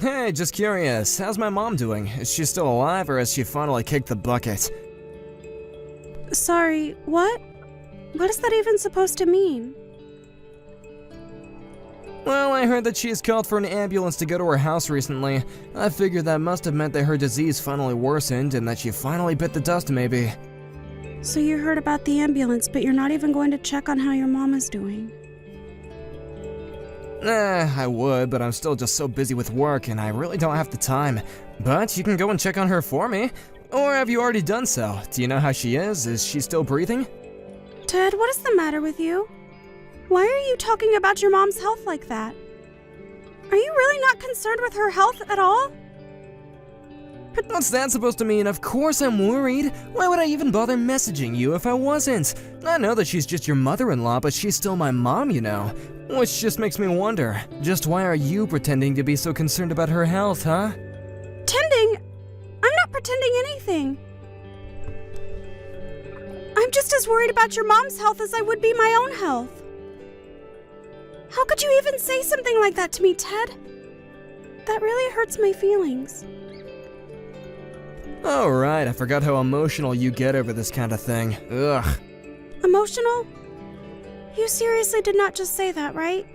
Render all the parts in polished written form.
Hey, just curious, how's my mom doing? Is she still alive or has she finally kicked the bucket? Sorry, what? What is that even supposed to mean? Well, I heard that she's called for an ambulance to go to her house recently. I figured that must have meant that her disease finally worsened and that she finally bit the dust maybe. So you heard about the ambulance, but you're not even going to check on how your mom is doing? I would, but I'm still just so busy with work and I really don't have the time. But you can go and check on her for me. Or have you already done so? Do you know how she is? Is she still breathing? Ted, what is the matter with you? Why are you talking about your mom's health like that? Are you really not concerned with her health at all? What's that supposed to mean? Of course I'm worried. Why would I even bother messaging you if I wasn't? I know that she's just your mother-in-law, but she's still my mom, you know. Which just makes me wonder, just why are you pretending to be so concerned about her health, huh? Pretending? I'm not pretending anything. I'm just as worried about your mom's health as I would be my own health. How could you even say something like that to me, Ted? That really hurts my feelings. Oh right, I forgot how emotional you get over this kind of thing. Ugh. Emotional? You seriously did not just say that, right?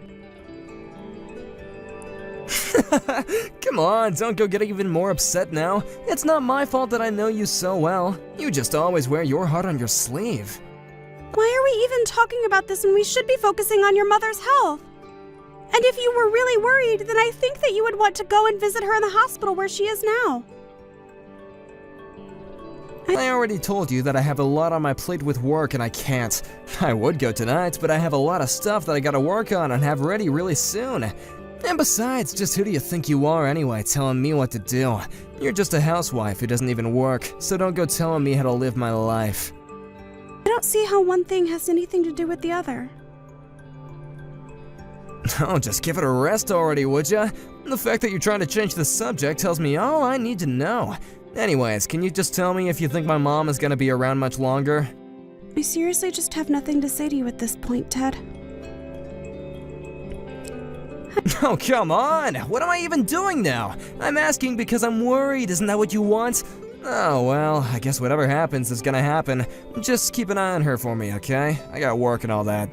Come on, don't go get even more upset now. It's not my fault that I know you so well. You just always wear your heart on your sleeve. Why are we even talking about this when we should be focusing on your mother's health? And if you were really worried, then I think that you would want to go and visit her in the hospital where she is now. I already told you that I have a lot on my plate with work and I can't. I would go tonight, but I have a lot of stuff that I gotta work on and have ready really soon. And besides, just who do you think you are anyway, telling me what to do? You're just a housewife who doesn't even work, so don't go telling me how to live my life. I don't see how one thing has anything to do with the other. Oh, just give it a rest already, would ya? The fact that you're trying to change the subject tells me all I need to know. Anyways, can you just tell me if you think my mom is gonna be around much longer? I seriously just have nothing to say to you at this point, Ted. Oh, come on! What am I even doing now? I'm asking because I'm worried, isn't that what you want? Oh, well, I guess whatever happens is gonna happen. Just keep an eye on her for me, okay? I got work and all that.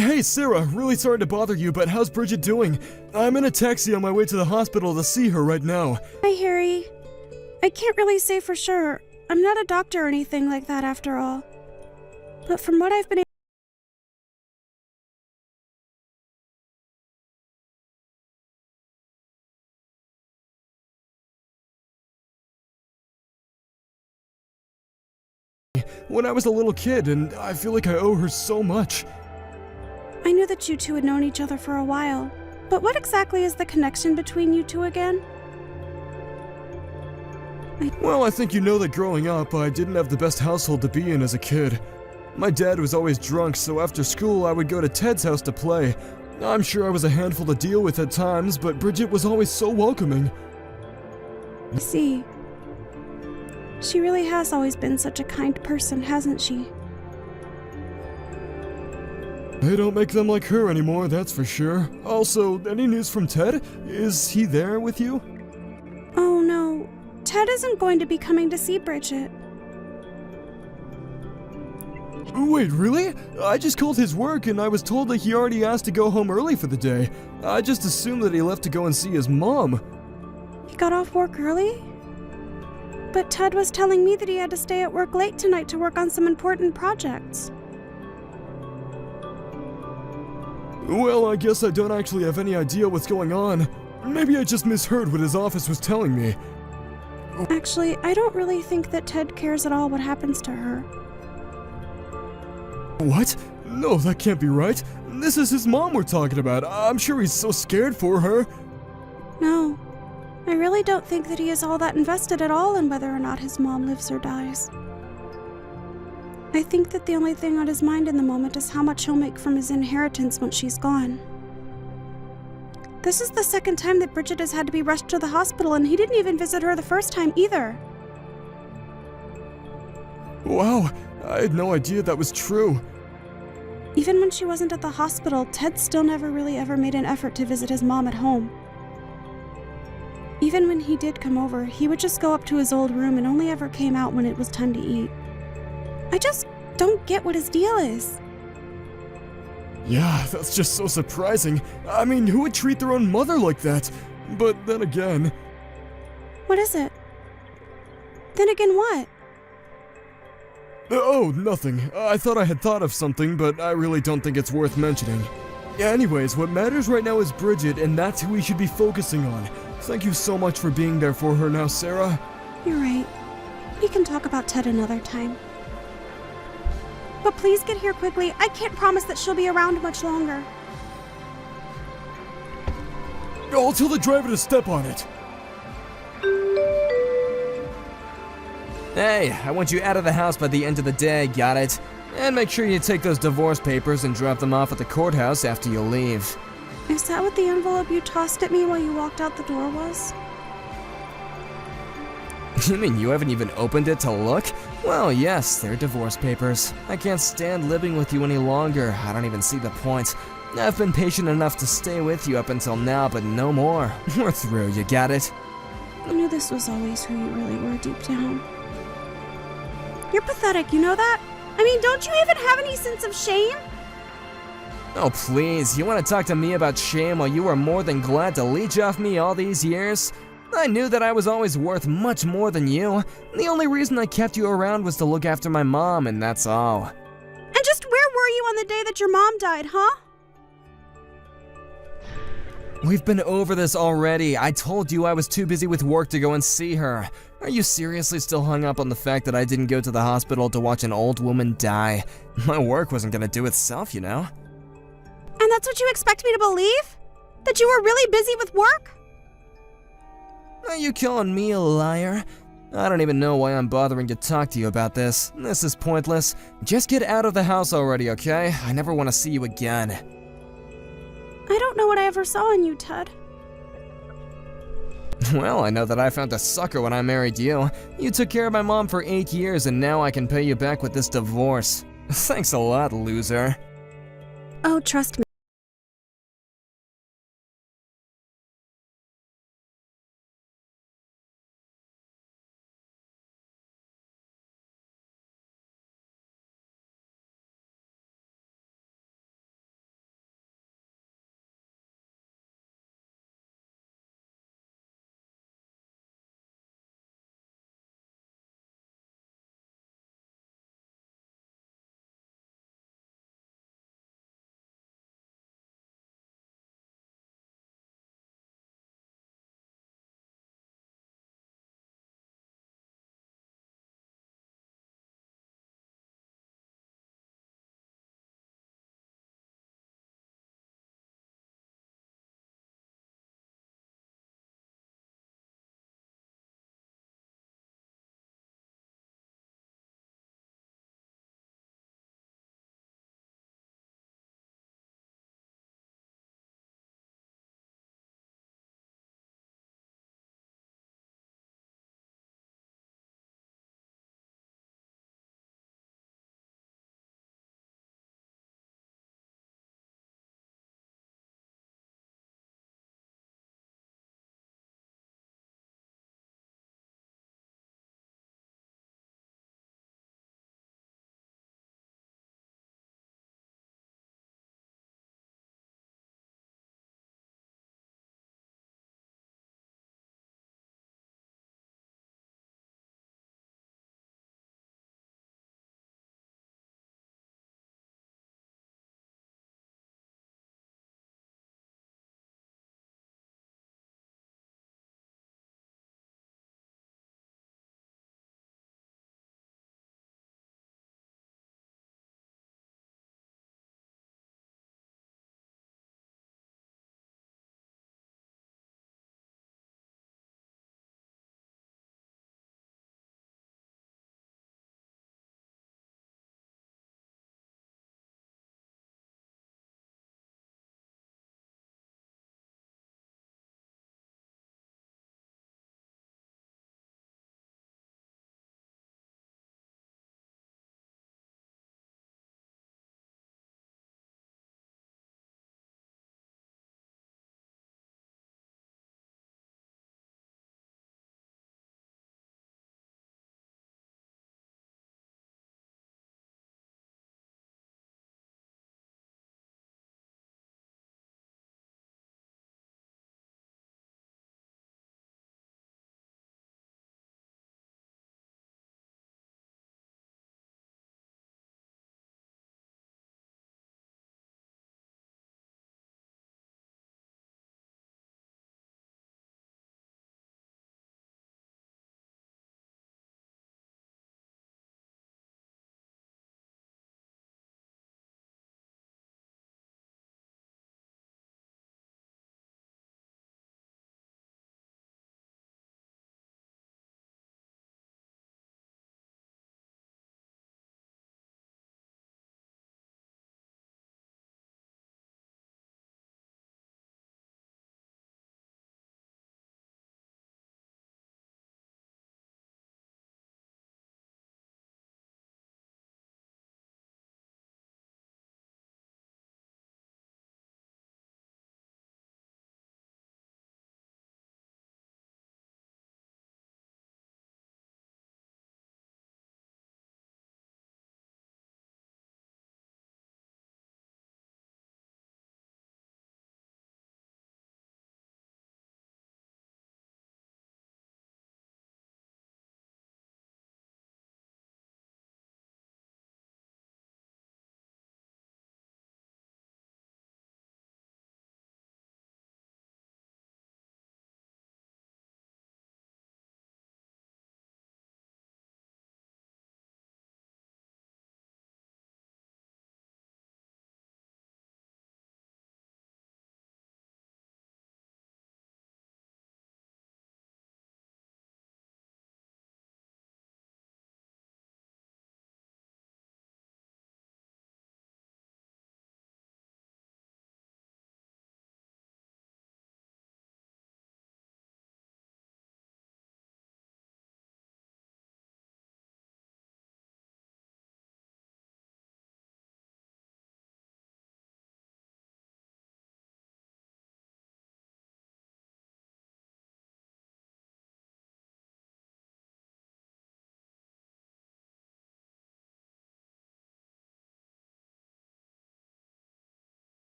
Hey Sarah, really sorry to bother you, but how's Bridget doing? I'm in a taxi on my way to the hospital to see her right now. Hi, Harry. I can't really say for sure. I'm not a doctor or anything like that after all. But from what I've been When I was a little kid, and I feel like I owe her so much. I knew that you two had known each other for a while. But what exactly is the connection between you two again? Well, I think you know that growing up, I didn't have the best household to be in as a kid. My dad was always drunk, so after school I would go to Ted's house to play. I'm sure I was a handful to deal with at times, but Bridget was always so welcoming. I see. She really has always been such a kind person, hasn't she? They don't make them like her anymore, that's for sure. Also, any news from Ted? Is he there with you? Oh no, Ted isn't going to be coming to see Bridget. Wait, really? I just called his work and I was told that he already asked to go home early for the day. I just assumed that he left to go and see his mom. He got off work early? But Ted was telling me that he had to stay at work late tonight to work on some important projects. Well, I guess I don't actually have any idea what's going on. Maybe I just misheard what his office was telling me. Actually, I don't really think that Ted cares at all what happens to her. What? No, that can't be right. This is his mom we're talking about. I'm sure he's so scared for her. No, I really don't think that he is all that invested at all in whether or not his mom lives or dies. I think that the only thing on his mind in the moment is how much he'll make from his inheritance once she's gone. This is the second time that Bridget has had to be rushed to the hospital, and he didn't even visit her the first time either. Wow, I had no idea that was true. Even when she wasn't at the hospital, Ted still never really ever made an effort to visit his mom at home. Even when he did come over, he would just go up to his old room and only ever came out when it was time to eat. I just don't get what his deal is. Yeah, that's just so surprising. I mean, who would treat their own mother like that? But then again... What is it? Then again, what? Oh, nothing. I thought I had thought of something, but I really don't think it's worth mentioning. Anyways, what matters right now is Bridget, and that's who we should be focusing on. Thank you so much for being there for her now, Sarah. You're right. We can talk about Ted another time. But please get here quickly. I can't promise that she'll be around much longer. I'll tell the driver to step on it. Hey, I want you out of the house by the end of the day, got it? And make sure you take those divorce papers and drop them off at the courthouse after you leave. Is that what the envelope you tossed at me while you walked out the door was? You mean you haven't even opened it to look? Well, yes, they're divorce papers. I can't stand living with you any longer. I don't even see the point. I've been patient enough to stay with you up until now, but no more. We're through, you got it? I knew this was always who you really were deep down. You're pathetic, you know that? I mean, don't you even have any sense of shame? Oh, please, you want to talk to me about shame while you were more than glad to leech off me all these years? I knew that I was always worth much more than you. The only reason I kept you around was to look after my mom, and that's all. And just where were you on the day that your mom died, huh? We've been over this already. I told you I was too busy with work to go and see her. Are you seriously still hung up on the fact that I didn't go to the hospital to watch an old woman die? My work wasn't gonna do itself, you know? And that's what you expect me to believe? That you were really busy with work? Are you calling me a liar? I don't even know why I'm bothering to talk to you about this. This is pointless. Just get out of the house already, okay? I never want to see you again. I don't know what I ever saw in you, Ted. Well, I know that I found a sucker when I married you. You took care of my mom for 8 years, and now I can pay you back with this divorce. Thanks a lot, loser. Oh, trust me.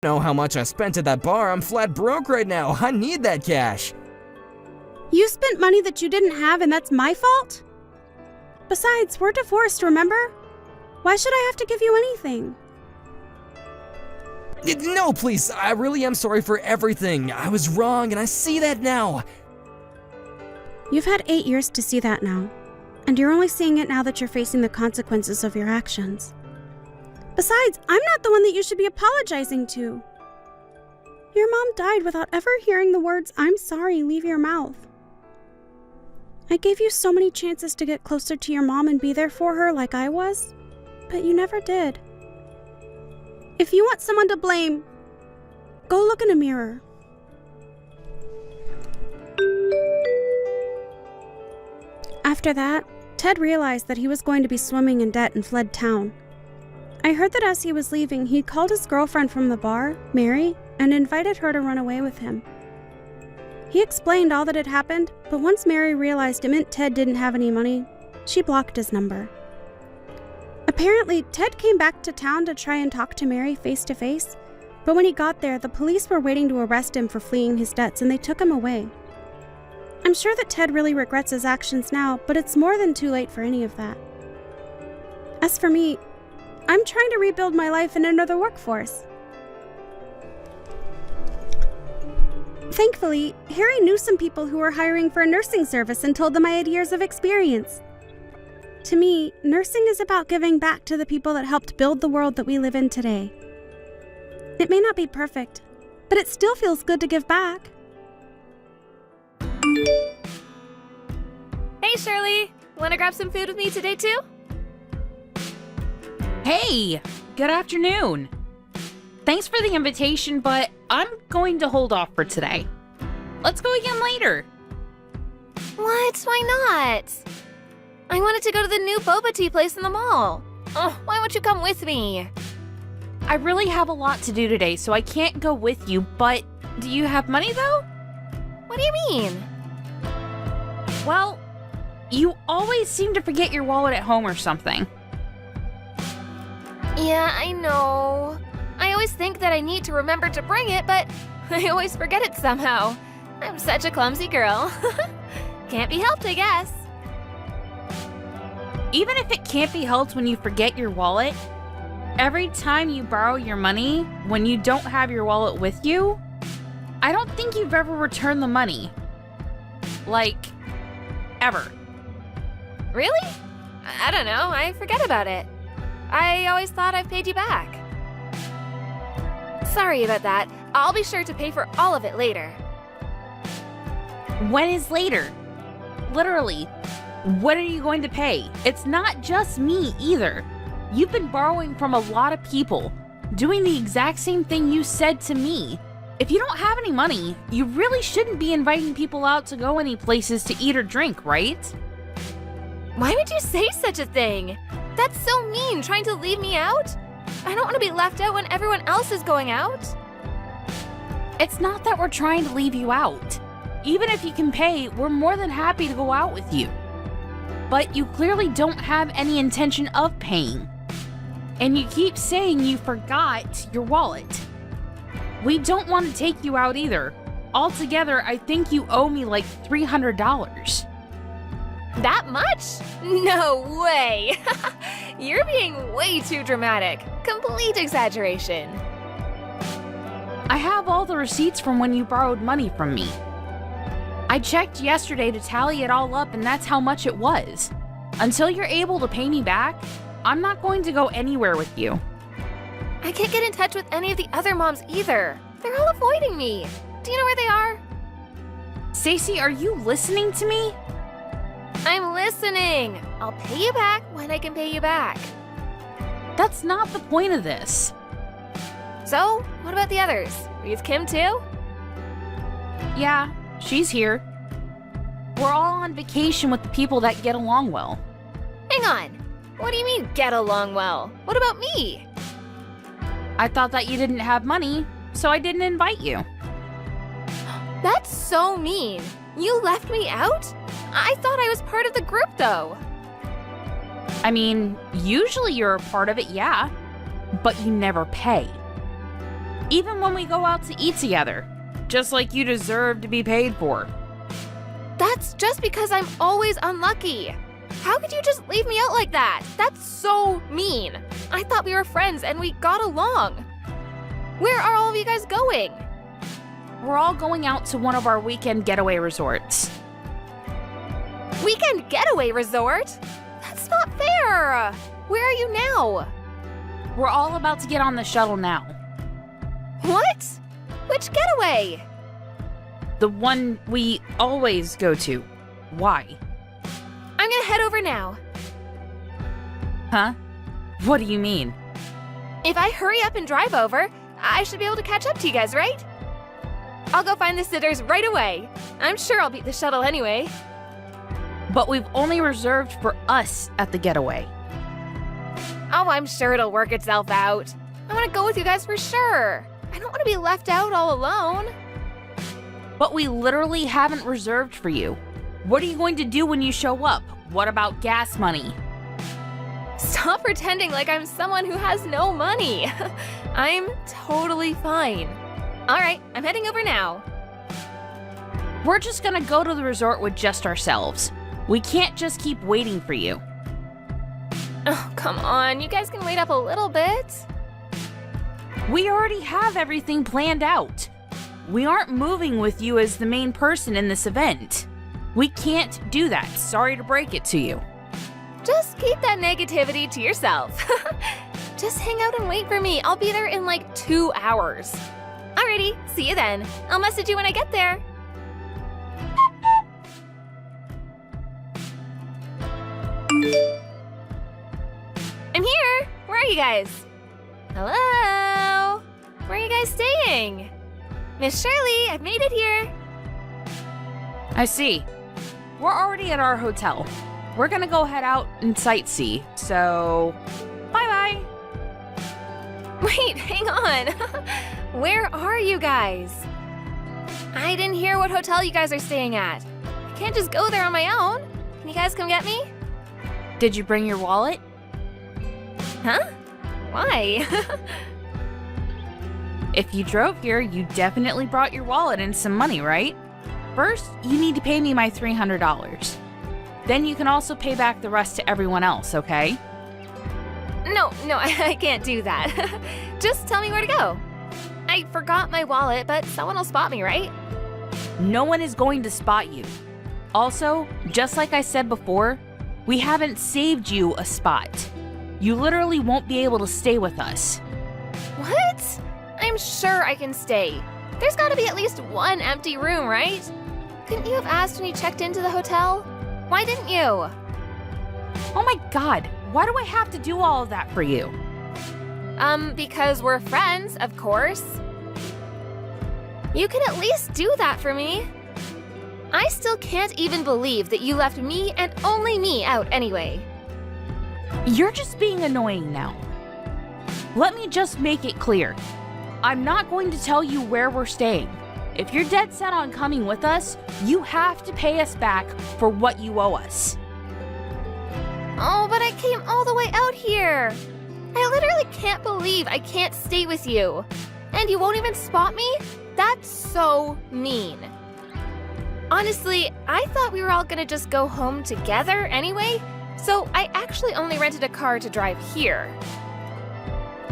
Know how much I spent at that bar. I'm flat broke right now. I need that cash. You spent money that you didn't have, and that's my fault? Besides, we're divorced, remember? Why should I have to give you anything? No, please. I really am sorry for everything. I was wrong, and I see that now. You've had 8 years to see that now, and you're only seeing it now that you're facing the consequences of your actions. Besides, I'm not the one that you should be apologizing to. Your mom died without ever hearing the words, "I'm sorry," leave your mouth. I gave you so many chances to get closer to your mom and be there for her like I was, but you never did. If you want someone to blame, go look in a mirror. After that, Ted realized that he was going to be swimming in debt and fled town. I heard that as he was leaving, he called his girlfriend from the bar, Mary, and invited her to run away with him. He explained all that had happened, but once Mary realized it meant Ted didn't have any money, she blocked his number. Apparently, Ted came back to town to try and talk to Mary face to face, but when he got there, the police were waiting to arrest him for fleeing his debts and they took him away. I'm sure that Ted really regrets his actions now, but it's more than too late for any of that. As for me, I'm trying to rebuild my life and enter the workforce. Thankfully, Harry knew some people who were hiring for a nursing service and told them I had years of experience. To me, nursing is about giving back to the people that helped build the world that we live in today. It may not be perfect, but it still feels good to give back. Hey, Shirley! Wanna grab some food with me today, too? Hey, good afternoon. Thanks for the invitation, but I'm going to hold off for today. Let's go again later. What? Why not? I wanted to go to the new boba tea place in the mall. Oh, why won't you come with me? I really have a lot to do today, so I can't go with you, but do you have money though? What do you mean? Well, you always seem to forget your wallet at home or something. Yeah, I know. I always think that I need to remember to bring it, but I always forget it somehow. I'm such a clumsy girl. Can't be helped, I guess. Even if it can't be helped when you forget your wallet, every time you borrow your money when you don't have your wallet with you, I don't think you've ever returned the money. Like, ever. Really? I don't know. I forget about it. I always thought I've paid you back. Sorry about that. I'll be sure to pay for all of it later. When is later? Literally, what are you going to pay? It's not just me either. You've been borrowing from a lot of people, doing the exact same thing you said to me. If you don't have any money, you really shouldn't be inviting people out to go any places to eat or drink, right? Why would you say such a thing? That's so mean, trying to leave me out. I don't want to be left out when everyone else is going out. It's not that we're trying to leave you out. Even if you can pay, we're more than happy to go out with you. But you clearly don't have any intention of paying. And you keep saying you forgot your wallet. We don't want to take you out either. Altogether, I think you owe me like $300. That much? No way! You're being way too dramatic. Complete exaggeration. I have all the receipts from when you borrowed money from me. I checked yesterday to tally it all up, and that's how much it was. Until you're able to pay me back, I'm not going to go anywhere with you. I can't get in touch with any of the other moms either. They're all avoiding me. Do you know where they are? Stacy, are you listening to me? I'm listening. I'll pay you back when I can pay you back. That's not the point of this. So, what about the others? Are you with Kim too? Yeah, she's here. We're all on vacation with the people that get along well. Hang on. What do you mean, get along well? What about me? I thought that you didn't have money, so I didn't invite you. That's so mean. You left me out? I thought I was part of the group, though. I mean, usually you're a part of it, yeah, but you never pay. Even when we go out to eat together. Just like you deserve to be paid for. That's just because I'm always unlucky. How could you just leave me out like that? That's so mean. I thought we were friends and we got along. Where are all of you guys going? We're all going out to one of our weekend getaway resorts. Weekend getaway resort? That's not fair. Where are you now? We're all about to get on the shuttle now. What? Which getaway? The one we always go to. Why? I'm gonna head over now. Huh? What do you mean? If I hurry up and drive over, I should be able to catch up to you guys, right? I'll go find the sitters right away. I'm sure I'll beat the shuttle anyway. But we've only reserved for us at the getaway. Oh, I'm sure it'll work itself out. I want to go with you guys for sure. I don't want to be left out all alone. But we literally haven't reserved for you. What are you going to do when you show up? What about gas money? Stop pretending like I'm someone who has no money. I'm totally fine. All right, I'm heading over now. We're just gonna go to the resort with just ourselves. We can't just keep waiting for you. Oh, come on. You guys can wait up a little bit. We already have everything planned out. We aren't moving with you as the main person in this event. We can't do that. Sorry to break it to you. Just keep that negativity to yourself. Just hang out and wait for me. I'll be there in like 2 hours. Alrighty, see you then. I'll message you when I get there. I'm here! Where are you guys? Hello? Where are you guys staying? Miss Shirley, I've made it here. I see. We're already at our hotel. We're gonna go head out and sightsee, so bye-bye. Wait, hang on. Where are you guys? I didn't hear what hotel you guys are staying at. I can't just go there on my own. Can you guys come get me? Did you bring your wallet? Huh? Why? If you drove here, you definitely brought your wallet and some money, right? First, you need to pay me my $300. Then you can also pay back the rest to everyone else, okay? No, I can't do that. Just tell me where to go. I forgot my wallet, but someone will spot me, right? No one is going to spot you. Also, just like I said before, we haven't saved you a spot. You literally won't be able to stay with us. What? I'm sure I can stay. There's gotta be at least one empty room, right? Couldn't you have asked when you checked into the hotel? Why didn't you? Oh my god, why do I have to do all of that for you? Because we're friends, of course. You can at least do that for me. I still can't even believe that you left me and only me out anyway. You're just being annoying now. Let me just make it clear. I'm not going to tell you where we're staying. If you're dead set on coming with us, you have to pay us back for what you owe us. Oh, but I came all the way out here. I literally can't believe I can't stay with you. And you won't even spot me? That's so mean. Honestly, I thought we were all gonna just go home together anyway, so I actually only rented a car to drive here.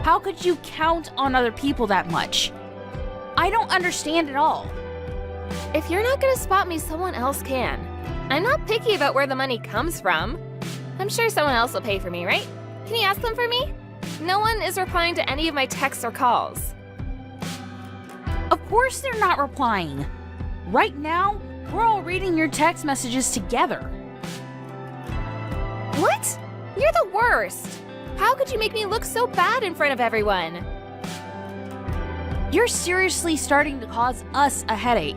How could you count on other people that much? I don't understand at all. If you're not gonna spot me, someone else can. I'm not picky about where the money comes from. I'm sure someone else will pay for me, right? Can you ask them for me? No one is replying to any of my texts or calls. Of course they're not replying. Right now, we're all reading your text messages together. What? You're the worst. How could you make me look so bad in front of everyone? You're seriously starting to cause us a headache.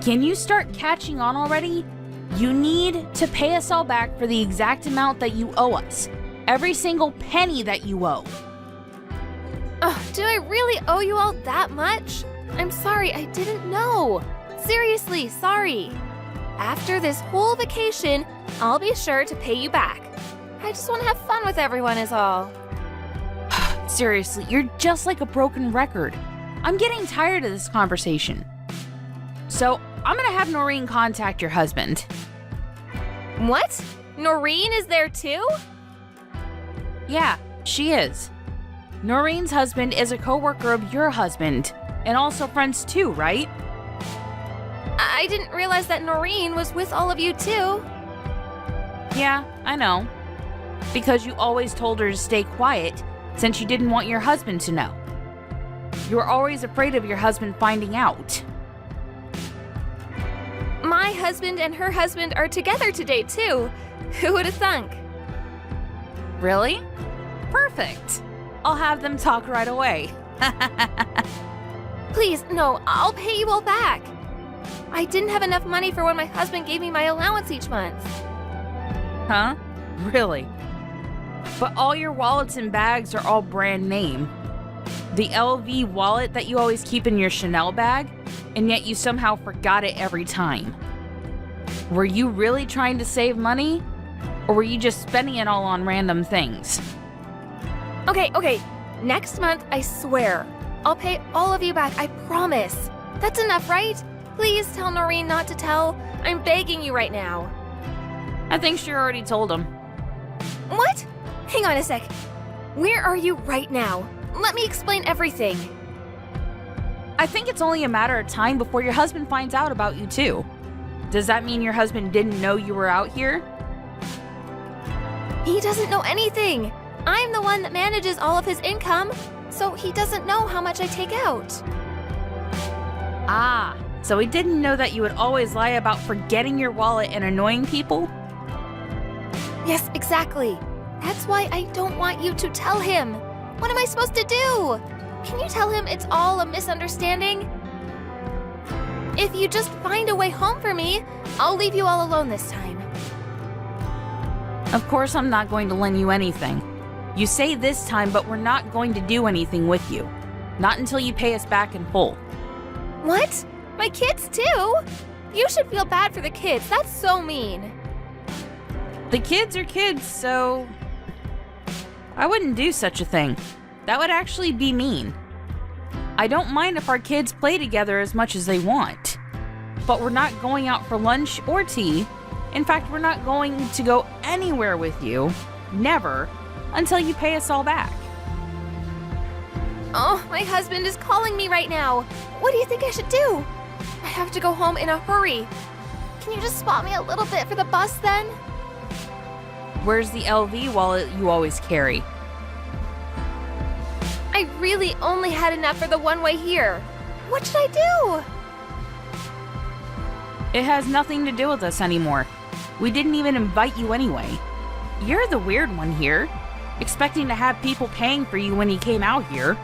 Can you start catching on already? You need to pay us all back for the exact amount that you owe us. Every single penny that you owe. Oh, do I really owe you all that much? I'm sorry, I didn't know. Seriously, sorry. After this whole vacation, I'll be sure to pay you back. I just want to have fun with everyone is all. Seriously, you're just like a broken record. I'm getting tired of this conversation. So, I'm gonna have Noreen contact your husband. What? Noreen is there too? Yeah, she is. Noreen's husband is a coworker of your husband, and also friends too, right? I didn't realize that Noreen was with all of you too. Yeah, I know. Because you always told her to stay quiet since you didn't want your husband to know. You were always afraid of your husband finding out. My husband and her husband are together today too. Who would have thunk? Really? Perfect. I'll have them talk right away. Please, no, I'll pay you all back. I didn't have enough money for when my husband gave me my allowance each month. Huh? Really? But all your wallets and bags are all brand name. The LV wallet that you always keep in your Chanel bag, and yet you somehow forgot it every time. Were you really trying to save money? Or were you just spending it all on random things? Okay. Next month, I swear. I'll pay all of you back, I promise. That's enough, right? Please tell Noreen not to tell. I'm begging you right now. I think she already told him. What? Hang on a sec. Where are you right now? Let me explain everything. I think it's only a matter of time before your husband finds out about you too. Does that mean your husband didn't know you were out here? He doesn't know anything. I'm the one that manages all of his income, so he doesn't know how much I take out. Ah, so he didn't know that you would always lie about forgetting your wallet and annoying people? Yes, exactly. That's why I don't want you to tell him. What am I supposed to do? Can you tell him it's all a misunderstanding? If you just find a way home for me, I'll leave you all alone this time. Of course I'm not going to lend you anything. You say this time, but we're not going to do anything with you. Not until you pay us back in full. What? My kids too? You should feel bad for the kids. That's so mean. The kids are kids, so I wouldn't do such a thing. That would actually be mean. I don't mind if our kids play together as much as they want, but we're not going out for lunch or tea. In fact, we're not going to go anywhere with you, never, until you pay us all back. Oh, my husband is calling me right now. What do you think I should do? I have to go home in a hurry. Can you just spot me a little bit for the bus then? Where's the LV wallet you always carry? I really only had enough for the one-way here. What should I do? It has nothing to do with us anymore. We didn't even invite you anyway. You're the weird one here, expecting to have people paying for you when you came out here.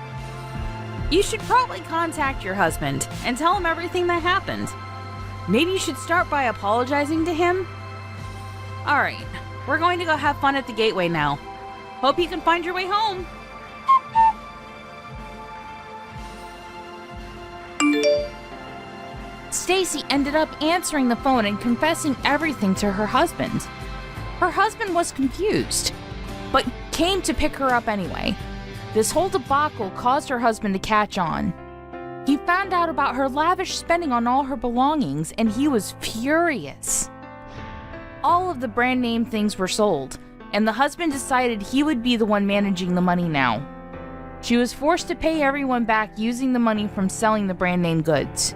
You should probably contact your husband and tell him everything that happened. Maybe you should start by apologizing to him. Alright, we're going to go have fun at the gateway now. Hope you can find your way home. Stacy ended up answering the phone and confessing everything to her husband. Her husband was confused, but came to pick her up anyway. This whole debacle caused her husband to catch on. He found out about her lavish spending on all her belongings, and he was furious. All of the brand name things were sold, and the husband decided he would be the one managing the money now. She was forced to pay everyone back using the money from selling the brand name goods.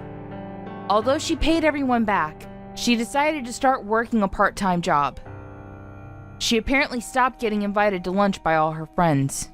Although she paid everyone back, she decided to start working a part-time job. She apparently stopped getting invited to lunch by all her friends.